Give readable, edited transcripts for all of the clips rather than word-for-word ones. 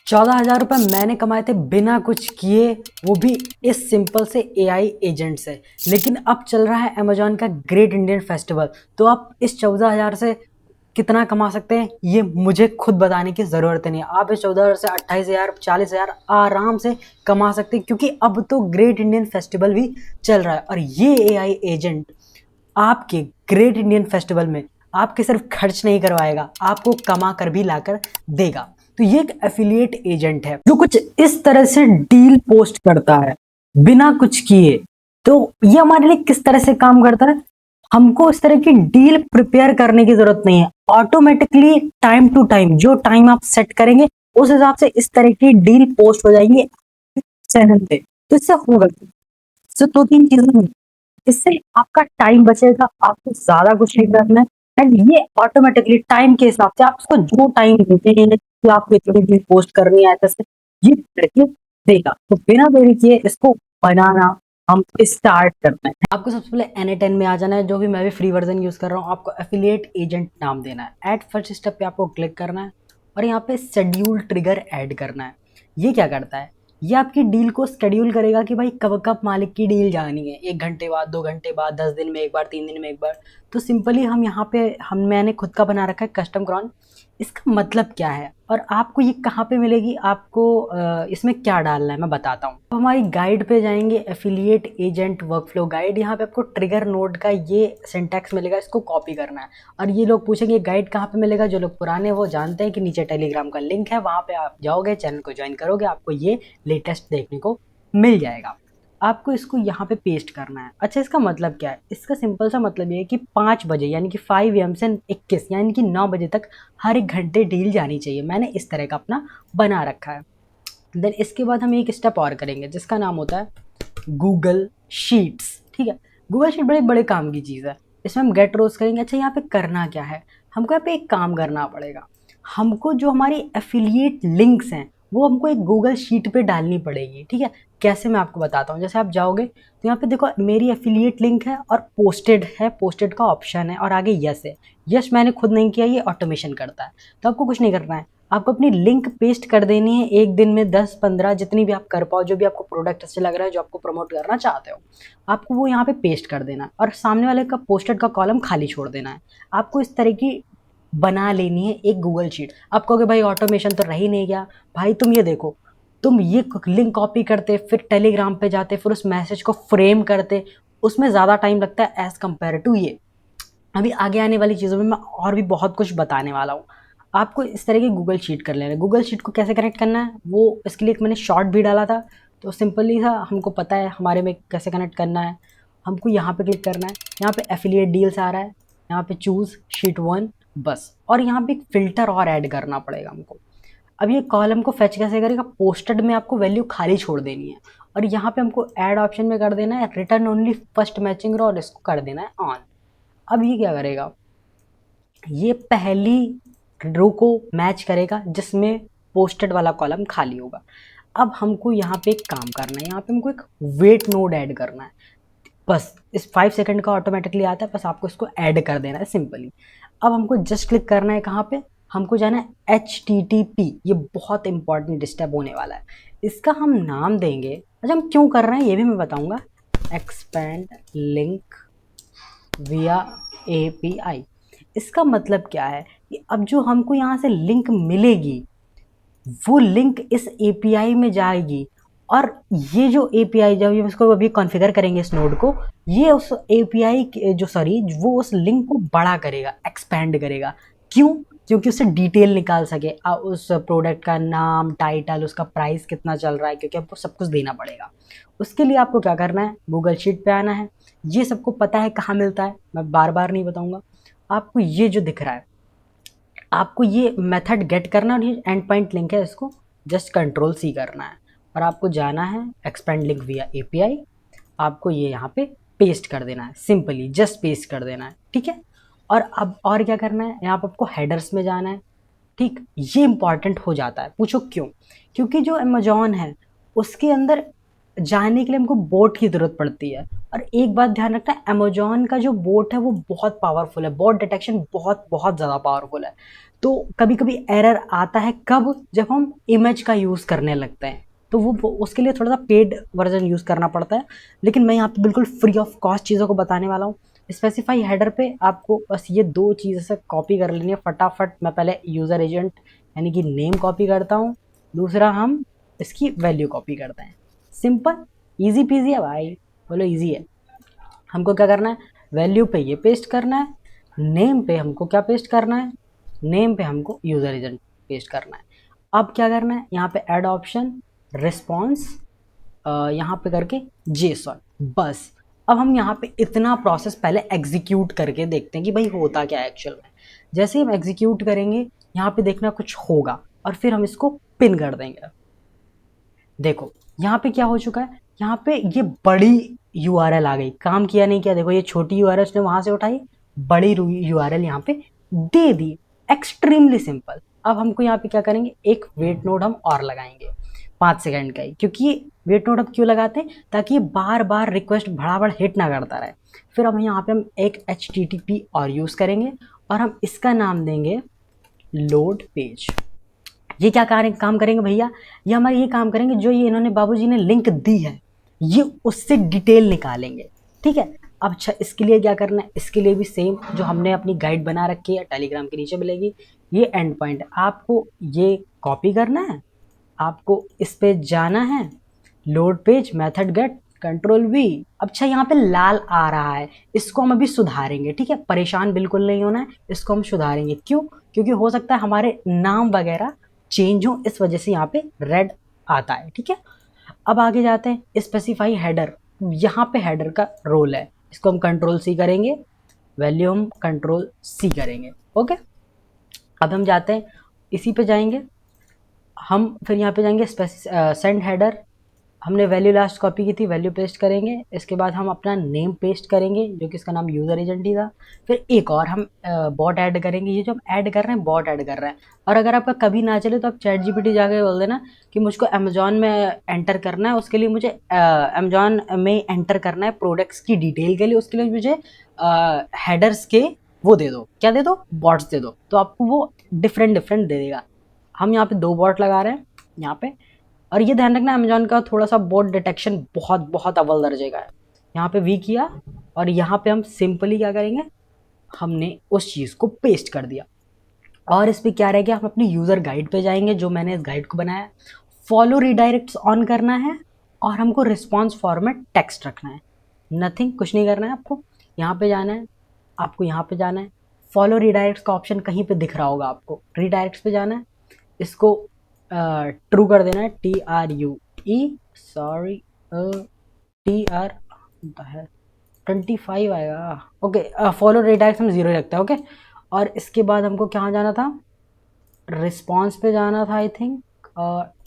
14,000 रुपये मैंने कमाए थे बिना कुछ किए, वो भी इस सिंपल से एआई एजेंट से। लेकिन अब चल रहा है अमेजॉन का ग्रेट इंडियन फेस्टिवल, तो आप इस 14,000 से कितना कमा सकते हैं ये मुझे खुद बताने की ज़रूरत नहीं है। आप इस 14,000 से 28,000 40,000 आराम से कमा सकते हैं, क्योंकि अब तो ग्रेट इंडियन फेस्टिवल भी चल रहा है। और ये एआई एजेंट आपके ग्रेट इंडियन फेस्टिवल में आपके सिर्फ खर्च नहीं करवाएगा, आपको कमा कर भी लाकर देगा। तो ये एक एफिलिएट एजेंट है जो कुछ इस तरह से डील पोस्ट करता है बिना कुछ किए। तो ये हमारे लिए किस तरह से काम करता है, हमको इस तरह की डील प्रिपेयर करने की जरूरत नहीं है। ऑटोमेटिकली टाइम टू टाइम जो टाइम आप सेट करेंगे उस हिसाब से इस तरह की डील पोस्ट हो जाएंगी चैनल पे। तो इससे होगा सिर्फ दो तीन चीजें, इससे आपका टाइम बचेगा, आपको ज्यादा कुछ नहीं करना है। एंड ये ऑटोमेटिकली टाइम के हिसाब से आप उसको जो टाइम देते हैं कि आपको इतनी चीज पोस्ट करनी है ऐसे ये करके देगा। तो बिना देरी किए इसको बनाना हम स्टार्ट करते हैं। आपको सबसे पहले N10 में आ जाना है, जो भी मैं भी फ्री वर्जन यूज कर रहा हूँ। आपको एफिलिएट एजेंट नाम देना है। एड फर्स्ट स्टेप पे आपको क्लिक करना है और यहाँ पे शेड्यूल ट्रिगर ऐड करना है। ये क्या करता है, ये आपकी डील को शेड्यूल करेगा कि भाई कब कब मालिक की डील जानी है, 1 घंटे बाद, 2 घंटे बाद, 10 दिन में एक बार, 3 दिन में एक बार। तो सिंपली हम यहाँ पे मैंने खुद का बना रखा है कस्टम क्रॉन। इसका मतलब क्या है और आपको ये कहाँ पे मिलेगी, आपको इसमें क्या डालना है मैं बताता हूँ। तो हमारी गाइड पे जाएंगे, एफिलिएट एजेंट वर्कफ्लो गाइड। यहाँ पे आपको ट्रिगर नोड का ये सिंटैक्स मिलेगा, इसको कॉपी करना है। और ये लोग पूछेंगे गाइड कहाँ पे मिलेगा, जो लोग पुराने वो जानते हैं कि नीचे टेलीग्राम का लिंक है, वहाँ पे आप जाओगे, चैनल को ज्वाइन करोगे, आपको ये लेटेस्ट देखने को मिल जाएगा। आपको इसको यहाँ पे पेस्ट करना है। अच्छा, इसका मतलब क्या है, इसका सिंपल सा मतलब ये है कि 5 बजे यानी कि 5 AM से 21 यानी कि 9 बजे तक हर एक घंटे डील जानी चाहिए। मैंने इस तरह का अपना बना रखा है। देन इसके बाद हम एक स्टेप और करेंगे जिसका नाम होता है गूगल शीट्स। ठीक है, गूगल शीट बड़े बड़े काम की चीज़ है। इसमें हम गेट रोज करेंगे। अच्छा, यहाँ पे करना क्या है, हमको यहाँ पे एक काम करना पड़ेगा। हमको जो हमारी एफिलिएट लिंक्स हैं वो हमको एक गूगल शीट पे डालनी पड़ेगी। ठीक है, कैसे मैं आपको बताता हूँ। जैसे आप जाओगे तो यहाँ पे देखो मेरी एफिलिएट लिंक है और पोस्टेड है, पोस्टेड का ऑप्शन है और आगे यस है। यस मैंने खुद नहीं किया, ये ऑटोमेशन करता है। तो आपको कुछ नहीं करना है, आपको अपनी लिंक पेस्ट कर देनी है। एक दिन में 10-15 जितनी भी आप कर पाओ, जो भी आपको प्रोडक्ट अच्छे लग रहा है, जो आपको प्रमोट करना चाहते हो, आपको वो यहाँ पे पेस्ट कर देना है और सामने वाले का पोस्टेड का कॉलम खाली छोड़ देना है। आपको इस तरह की बना लेनी है एक गूगल शीट। आप कहोगे भाई ऑटोमेशन तो रह ही नहीं गया। भाई तुम ये देखो, तुम ये लिंक कॉपी करते, फिर टेलीग्राम पे जाते, फिर उस मैसेज को फ्रेम करते, उसमें ज़्यादा टाइम लगता है एज़ कम्पेयर टू ये। अभी आगे आने वाली चीज़ों में मैं और भी बहुत कुछ बताने वाला हूँ। आपको इस तरह की गूगल शीट कर लेना है। गूगल शीट को कैसे कनेक्ट करना है वो इसके लिए एक मैंने शॉर्ट भी डाला था, तो सिंपली सा हमको पता है हमारे में कैसे कनेक्ट करना है। हमको यहाँ पे क्लिक करना है, यहाँ पे एफिलिएट डील्स आ रहा है, यहाँ पे चूज़ शीट 1 बस। और यहाँ पे एक फ़िल्टर और ऐड करना पड़ेगा हमको। अब ये कॉलम को फेच कैसे करेगा, पोस्टेड में आपको वैल्यू खाली छोड़ देनी है और यहाँ पे हमको ऐड ऑप्शन में कर देना है रिटर्न ओनली फर्स्ट मैचिंग रो और इसको कर देना है ऑन। अब ये क्या करेगा, ये पहली रो को मैच करेगा जिसमें पोस्टेड वाला कॉलम खाली होगा। अब हमको यहाँ पे एक काम करना है, यहाँ पे हमको एक वेट नोड ऐड करना है। बस इस 5 सेकंड का ऑटोमेटिकली आता है, बस आपको इसको ऐड कर देना है सिंपली। अब हमको जस्ट क्लिक करना है, कहाँ पे, हमको जाना है HTTP। ये बहुत इंपॉर्टेंट स्टेप होने वाला है, इसका हम नाम देंगे। अच्छा, हम क्यों कर रहे हैं ये भी मैं बताऊंगा। एक्सपेंड लिंक विया API। इसका मतलब क्या है कि अब जो हमको यहाँ से लिंक मिलेगी वो लिंक इस API में जाएगी और ये जो API जब हम इसको अभी कॉन्फ़िगर करेंगे इस नोड को, ये उस API जो सॉरी वो उस लिंक को बड़ा करेगा, एक्सपैंड करेगा। क्यों, क्योंकि उससे डिटेल निकाल सके, उस प्रोडक्ट का नाम, टाइटल, उसका प्राइस कितना चल रहा है, क्योंकि आपको सब कुछ देना पड़ेगा। उसके लिए आपको क्या करना है, गूगल शीट पे आना है। ये सबको पता है कहाँ मिलता है, मैं बार बार नहीं बताऊंगा। आपको ये जो दिख रहा है, आपको ये मेथड गेट करना है और ये एंड पॉइंट लिंक है, इसको जस्ट Ctrl+C करना है और आपको जाना है एक्सपेंड लिंक विया API। आपको ये यहाँ पे पेस्ट कर देना है, सिंपली जस्ट पेस्ट कर देना है। ठीक है, और अब और क्या करना है, यहाँ पर आपको हेडर्स में जाना है। ठीक, ये इंपॉर्टेंट हो जाता है, पूछो क्यों, क्योंकि जो अमेजॉन है उसके अंदर जाने के लिए हमको बोट की ज़रूरत पड़ती है। और एक बात ध्यान रखना, अमेजॉन का जो बोट है वो बहुत पावरफुल है, बोट डिटेक्शन बहुत बहुत ज़्यादा पावरफुल है। तो कभी कभी एरर आता है कब, जब हम इमेज का यूज़ करने लगते हैं, तो वो उसके लिए थोड़ा सा पेड वर्जन यूज़ करना पड़ता है। लेकिन मैं यहाँ पे बिल्कुल फ्री ऑफ कॉस्ट चीज़ों को बताने वाला हूँ। स्पेसिफाई हेडर पे आपको बस ये दो चीज़ से कॉपी कर लेनी है फटाफट। मैं पहले यूज़र एजेंट यानी कि नेम कॉपी करता हूँ, दूसरा हम इसकी वैल्यू कॉपी करते हैं। सिंपल, इजी पीजी है भाई, बोलो इजी है। हमको क्या करना है, वैल्यू पे ये पेस्ट करना है, नेम पे हमको क्या पेस्ट करना है, नेम पे हमको यूज़र एजेंट पेस्ट करना है। अब क्या करना है, यहाँ पे ऐड ऑप्शन रिस्पॉन्स यहाँ पे करके जेसन, बस। अब हम यहाँ पे इतना प्रोसेस पहले एग्जीक्यूट करके देखते हैं कि भाई होता क्या है एक्चुअल में। जैसे ही हम एग्जीक्यूट करेंगे यहाँ पे देखना कुछ होगा और फिर हम इसको पिन कर देंगे। देखो यहाँ पे क्या हो चुका है, यहाँ पे ये बड़ी यूआरएल आ गई, काम किया नहीं किया। देखो ये छोटी यूआरएल उसने वहां से उठाई, बड़ी यूआरएल यहाँ पे दे दी। Extremely simple. अब हमको यहाँ पे क्या करेंगे, एक वेट नोड हम और लगाएंगे 5 सेकंड का ही, क्योंकि वेट नोड अब क्यों लगाते हैं, ताकि ये बार बार रिक्वेस्ट भड़ाभड़ हिट ना करता रहे। फिर अब यहाँ पे हम एक HTTP और यूज़ करेंगे और हम इसका नाम देंगे लोड पेज। ये क्या काम करेंगे भैया, ये हमारे ये काम करेंगे जो ये इन्होंने बाबूजी ने लिंक दी है ये उससे डिटेल निकालेंगे। ठीक है। अब अच्छा इसके लिए क्या करना है, इसके लिए भी सेम जो हमने अपनी गाइड बना रखी है टेलीग्राम के नीचे मिलेगी, ये एंड पॉइंट आपको ये कॉपी करना है, आपको इस पे जाना है, load page method gate Ctrl+V। अच्छा यहाँ पे लाल आ रहा है, इसको हम अभी सुधारेंगे। ठीक है, परेशान बिल्कुल नहीं होना है, इसको हम सुधारेंगे। क्यों, क्योंकि हो सकता है हमारे नाम वगैरह चेंज हो, इस वजह से यहाँ पे रेड आता है। ठीक है, अब आगे जाते हैं। स्पेसिफाई हेडर, यहाँ पे हेडर का रोल है, इसको हम Ctrl+C करेंगे, वैल्यू हम Ctrl+C करेंगे। ओके, अब हम जाते हैं, इसी पे जाएंगे हम, फिर यहाँ पे जाएंगे सेंड हेडर, हमने वैल्यू लास्ट कॉपी की थी, वैल्यू पेस्ट करेंगे। इसके बाद हम अपना नेम पेस्ट करेंगे जो कि इसका नाम यूज़र एजेंट ही था। फिर एक और हम बॉट ऐड करेंगे, ये जो हम ऐड कर रहे हैं बॉट ऐड कर रहे हैं। और अगर आपका कभी ना चले तो आप ChatGPT जाके बोल देना कि मुझको अमेजोन में एंटर करना है, उसके लिए मुझे अमेजोन में एंटर करना है प्रोडक्ट्स की डिटेल के लिए, उसके लिए मुझे हेडर्स के वो दे दो, क्या दे दो, बॉट्स दे दो, तो आपको वो डिफरेंट डिफरेंट दे देगा। हम यहाँ पे 2 बॉट लगा रहे हैं यहाँ पे। और ये ध्यान रखना अमेजोन का थोड़ा सा बोट डिटेक्शन बहुत बहुत अव्वल दर्जे का है। यहाँ पे वी किया और यहाँ पे हम सिंपली क्या करेंगे, हमने उस चीज़ को पेस्ट कर दिया। और इस पर क्या रह गया, हम अपनी यूज़र गाइड पे जाएंगे जो मैंने इस गाइड को बनाया है, फॉलो रीडायरेक्ट्स ऑन करना है और हमको रिस्पॉन्स फॉर्मेट टेक्स्ट रखना है। नथिंग, कुछ नहीं करना है आपको। यहाँ पे जाना है, आपको यहाँ पे जाना है, फॉलो रीडायरेक्ट्स का ऑप्शन कहीं पे दिख रहा होगा आपको, रीडायरेक्ट्स पे जाना है, इसको ट्रू कर देना है, TR है 25 आएगा। ओके, फॉलो रिडायरेक्ट हम 0 रखते हैं। ओके, और इसके बाद हमको कहाँ जाना था, रिस्पॉन्स पे जाना था आई थिंक,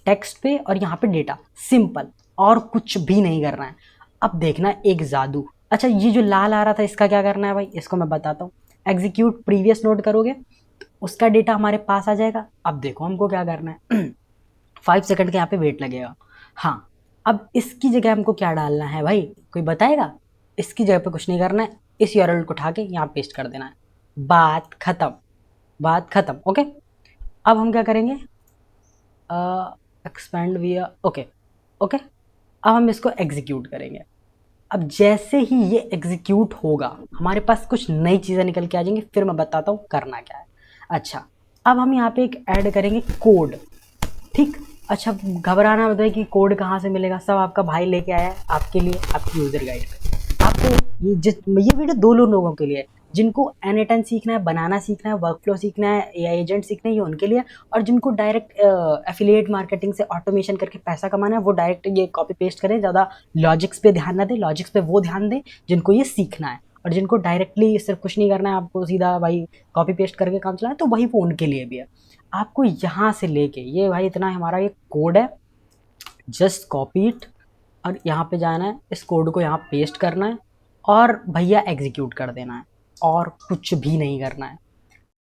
टेक्स्ट पे, और यहाँ पे डेटा। सिंपल, और कुछ भी नहीं करना है। अब देखना एक जादू। अच्छा ये जो लाल आ रहा था इसका क्या करना है भाई, इसको मैं बताता हूँ। एग्जीक्यूट प्रीवियस नोट करोगे तो उसका डेटा हमारे पास आ जाएगा। अब देखो हमको क्या करना है 5 सेकंड के यहाँ पे वेट लगेगा। हाँ, अब इसकी जगह हमको क्या डालना है भाई, कोई बताएगा। इसकी जगह पे कुछ नहीं करना है, इस यूआरएल को उठा के यहाँ पेस्ट कर देना है, बात खत्म, बात खत्म। ओके, अब हम क्या करेंगे, एक्सपेंड विया, ओके ओके, अब हम इसको एग्जीक्यूट करेंगे। अब जैसे ही ये एग्जीक्यूट होगा हमारे पास कुछ नई चीज़ें निकल के आ जाएंगी, फिर मैं बताता हूँ करना क्या है। अच्छा, अब हम यहाँ पे एक ऐड करेंगे कोड। ठीक, अच्छा घबराना मत है कि कोड कहाँ से मिलेगा, सब आपका भाई लेके आया है आपके लिए, आपकी यूज़र गाइड पे। आपको ये वीडियो 2 लोगों के लिए है, जिनको N8N सीखना है, बनाना सीखना है, वर्कफ्लो सीखना है, AI एजेंट सीखना है, ये उनके लिए। और जिनको डायरेक्ट एफिलिएट मार्केटिंग से ऑटोमेशन करके पैसा कमाना है वो डायरेक्ट ये कॉपी पेस्ट करें, ज़्यादा लॉजिक्स पे ध्यान ना दें, लॉजिक्स पे वो ध्यान दें जिनको ये सीखना है। और जिनको डायरेक्टली सिर्फ कुछ नहीं करना है, आपको सीधा भाई कॉपी पेस्ट करके काम चलाना है, तो वही वो उनके लिए भी है। आपको यहाँ से लेके ये भाई इतना हमारा ये कोड है, जस्ट कॉपी इट और यहाँ पे जाना है, इस कोड को यहाँ पेस्ट करना है और भैया एग्जीक्यूट कर देना है, और कुछ भी नहीं करना है।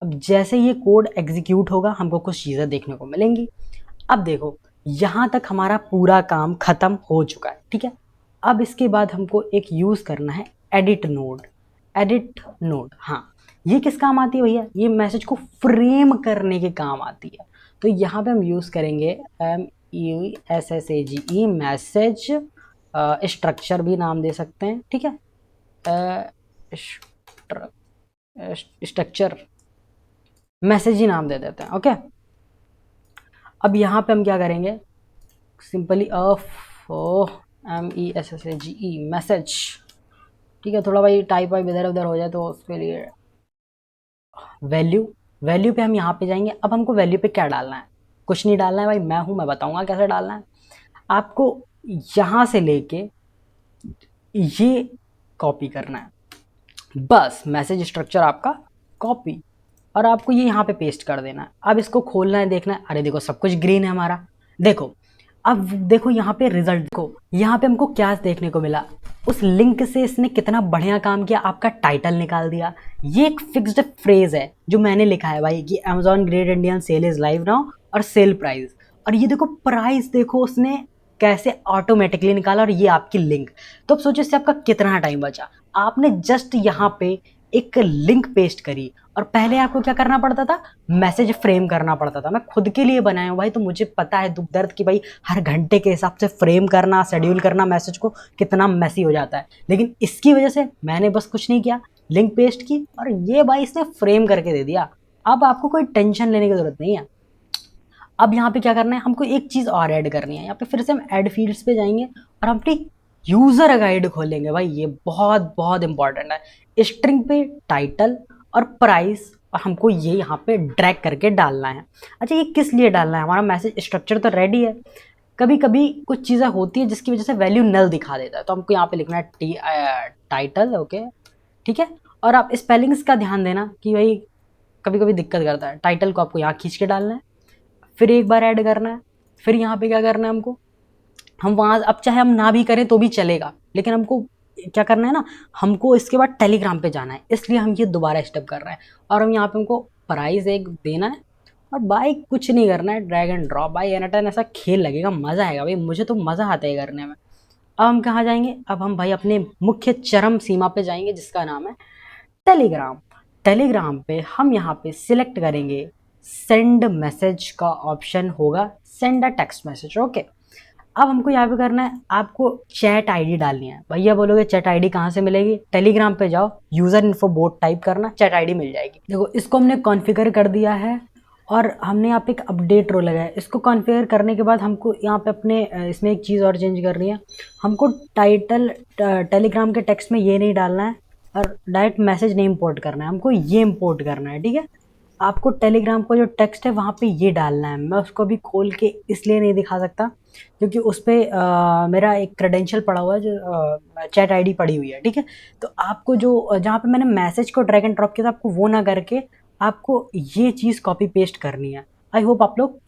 अब जैसे ये कोड एग्जीक्यूट होगा हमको कुछ चीज़ें देखने को मिलेंगी। अब देखो यहाँ तक हमारा पूरा काम ख़त्म हो चुका है। ठीक है, अब इसके बाद हमको एक यूज़ करना है एडिट नोड। एडिट नोड, हाँ, ये किस काम आती है भैया? ये मैसेज को फ्रेम करने के काम आती है। तो यहाँ पे हम यूज़ करेंगे MESSAGE, मैसेज स्ट्रक्चर भी नाम दे सकते हैं, ठीक है, स्ट्रक्चर मैसेज ही नाम दे देते हैं। ओके, अब यहाँ पे हम क्या करेंगे, सिंपली MESSAGE मैसेज, ठीक है। थोड़ा भाई टाइप वाइप इधर उधर हो जाए तो उसके लिए वैल्यू पे हम यहाँ पे जाएंगे। अब हमको वैल्यू पे क्या डालना है? कुछ नहीं डालना है भाई, मैं हूँ, मैं बताऊंगा कैसे डालना है। आपको यहाँ से लेके ये कॉपी करना है, बस मैसेज स्ट्रक्चर आपका कॉपी, और आपको ये यहाँ पे पेस्ट कर देना है। अब इसको खोलना है, देखना है, अरे देखो सब कुछ ग्रीन है हमारा। देखो अब देखो यहाँ पे रिजल्ट को, यहाँ पे हमको क्या देखने को मिला, उस लिंक से इसने कितना बढ़िया काम किया, आपका टाइटल निकाल दिया। ये एक फिक्स्ड फ्रेज है जो मैंने लिखा है भाई कि Amazon great Indian sale is live now, और सेल प्राइस, और ये देखो प्राइस, देखो उसने कैसे ऑटोमेटिकली निकाला, और ये आपकी लिंक। तो अब सोचो इससे आपका कितना टाइम बचा। आपने जस्ट यहाँ पे एक लिंक पेस्ट करी, और पहले आपको क्या करना पड़ता था, मैसेज फ्रेम करना पड़ता था। मैं खुद के लिए बनाया हूँ भाई, तो मुझे पता है दुख दर्द कि भाई हर घंटे के हिसाब से फ्रेम करना, शेड्यूल करना मैसेज को कितना मैसी हो जाता है। लेकिन इसकी वजह से मैंने बस कुछ नहीं किया, लिंक पेस्ट की, और ये भाई इसने फ्रेम करके दे दिया। अब आपको कोई टेंशन लेने की जरूरत नहीं है। अब यहाँ पे क्या करना है, हमको एक चीज़ और ऐड करनी है। यहाँ पे फिर से हम ऐड फील्ड्स पे जाएंगे और हम अपनी यूज़र गाइड खोलेंगे भाई, ये बहुत बहुत इंपॉर्टेंट है। स्ट्रिंग पे टाइटल और प्राइस, और हमको ये यहाँ पे ड्रैग करके डालना है। अच्छा, ये किस लिए डालना है? हमारा मैसेज स्ट्रक्चर तो रेडी है, कभी कभी कुछ चीज़ें होती है जिसकी वजह से वैल्यू नल दिखा देता है, तो हमको यहाँ पे लिखना है टाइटल। ओके, ठीक है। और आप स्पेलिंग्स का ध्यान देना कि भाई कभी कभी दिक्कत करता है। टाइटल को आपको यहाँ खींच के डालना है, फिर एक बार ऐड करना है, फिर यहाँ पे क्या करना है हमको, हम वहाँ, अब चाहे हम ना भी करें तो भी चलेगा, लेकिन हमको क्या करना है ना, हमको इसके बाद टेलीग्राम पे जाना है, इसलिए हम ये दोबारा स्टेप कर रहे हैं। और हम यहाँ पे हमको प्राइस एक देना है, और भाई कुछ नहीं करना है, ड्रैग एंड ड्रॉप। भाई एनाटन ऐसा खेल लगेगा, मज़ा आएगा भाई, मुझे तो मज़ा आता है करने में। अब हम कहाँ जाएंगे, अब हम भाई अपने मुख्य चरम सीमा पे जाएंगे जिसका नाम है टेलीग्राम। टेलीग्राम पे हम यहाँ पे सिलेक्ट करेंगे सेंड मैसेज का ऑप्शन होगा, send a text message. Okay, अब हमको यहाँ पे करना है, आपको चैट आईडी डालनी है। भैया बोलोगे चैट आईडी कहाँ से मिलेगी? टेलीग्राम पे जाओ, यूज़र इन्फो बोट टाइप करना, चैट आईडी मिल जाएगी। देखो इसको हमने कॉन्फ़िगर कर दिया है, और हमने यहाँ पे एक अपडेट रो लगाया है। इसको कॉन्फ़िगर करने के बाद हमको यहाँ पे अपने इसमें एक चीज़ और चेंज करनी है। हमको टाइटल टेलीग्राम के टेक्स्ट में ये नहीं डालना है, और डायरेक्ट मैसेज नहीं इम्पोर्ट करना है, हमको ये इम्पोर्ट करना है, ठीक है। आपको टेलीग्राम का जो टेक्स्ट है वहाँ पे ये डालना है। मैं उसको अभी खोल के इसलिए नहीं दिखा सकता क्योंकि उस पर मेरा एक क्रेडेंशियल पड़ा हुआ है, जो चैट आईडी पड़ी हुई है, ठीक है। तो आपको जो जहाँ पे मैंने मैसेज को ड्रैग एंड ड्रॉप किया था, आपको वो ना करके आपको ये चीज़ कॉपी पेस्ट करनी है। आई होप आप लोग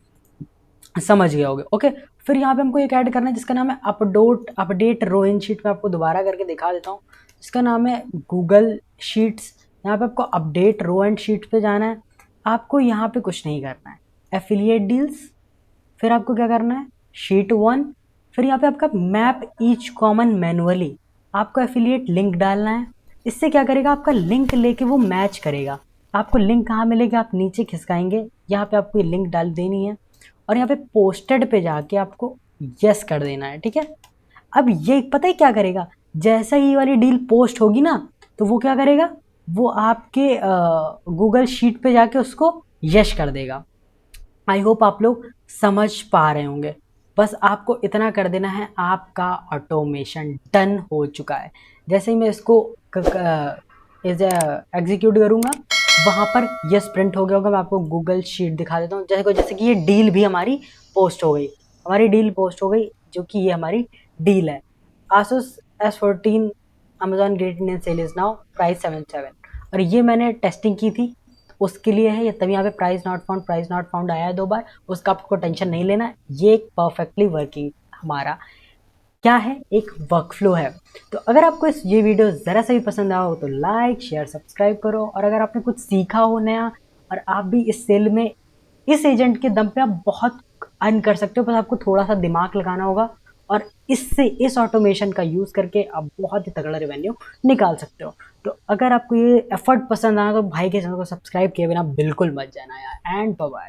समझ गए होगे। ओके, फिर यहाँ पे हमको एक ऐड करना है जिसका नाम है अपडेट रो इन शीट। में आपको दोबारा करके दिखा देता हूँ, इसका नाम है गूगल शीट्स। यहाँ पे आपको अपडेट रो एंड शीट पे जाना है। आपको यहाँ पे कुछ नहीं करना है, एफिलिएट डील्स, फिर आपको क्या करना है, शीट 1, फिर यहाँ पे आपका मैप ईच कॉमन मैनुअली, आपको एफिलिएट लिंक डालना है। इससे क्या करेगा, आपका लिंक लेके वो मैच करेगा। आपको लिंक कहाँ मिलेगा, आप नीचे खिसकाएंगे, यहाँ पे आपको ये लिंक डाल देनी है, और यहाँ पे पोस्टेड पे जाके आपको यस कर देना है, ठीक है। अब ये पता है क्या करेगा, जैसा ही वाली डील पोस्ट होगी ना, तो वो क्या करेगा, वो आपके गूगल शीट पे जाके उसको यश कर देगा। आई होप आप लोग समझ पा रहे होंगे। बस आपको इतना कर देना है, आपका ऑटोमेशन डन हो चुका है। जैसे ही मैं इसको एग्जीक्यूट करूँगा, वहाँ पर यस प्रिंट हो गया होगा। मैं आपको गूगल शीट दिखा देता हूँ। जैसे कि ये डील भी हमारी पोस्ट हो गई, हमारी डील पोस्ट हो गई, जो कि ये हमारी डील है। Asus S14 Amazon great Indian sale is now, price 77। और ये मैंने टेस्टिंग की थी, उसके लिए है ये, तभी यहाँ पे प्राइस नॉट फाउंड आया है 2 बार। उसका आपको टेंशन नहीं लेना, ये एक परफेक्टली वर्किंग हमारा क्या है, एक वर्कफ्लो है। तो अगर आपको ये वीडियो ज़रा सा भी पसंद आया हो तो लाइक शेयर सब्सक्राइब करो, और अगर आपने कुछ सीखा हो नया, और आप भी इस सेल में इस एजेंट के दम पे आप बहुत अर्न कर सकते हो, बस आपको थोड़ा सा दिमाग लगाना होगा और इससे इस ऑटोमेशन का यूज़ करके आप बहुत ही तगड़ा रेवेन्यू निकाल सकते हो। तो अगर आपको ये एफर्ट पसंद आना तो भाई के चैनल को सब्सक्राइब किए बिना बिल्कुल मत जाना यार। And bye bye.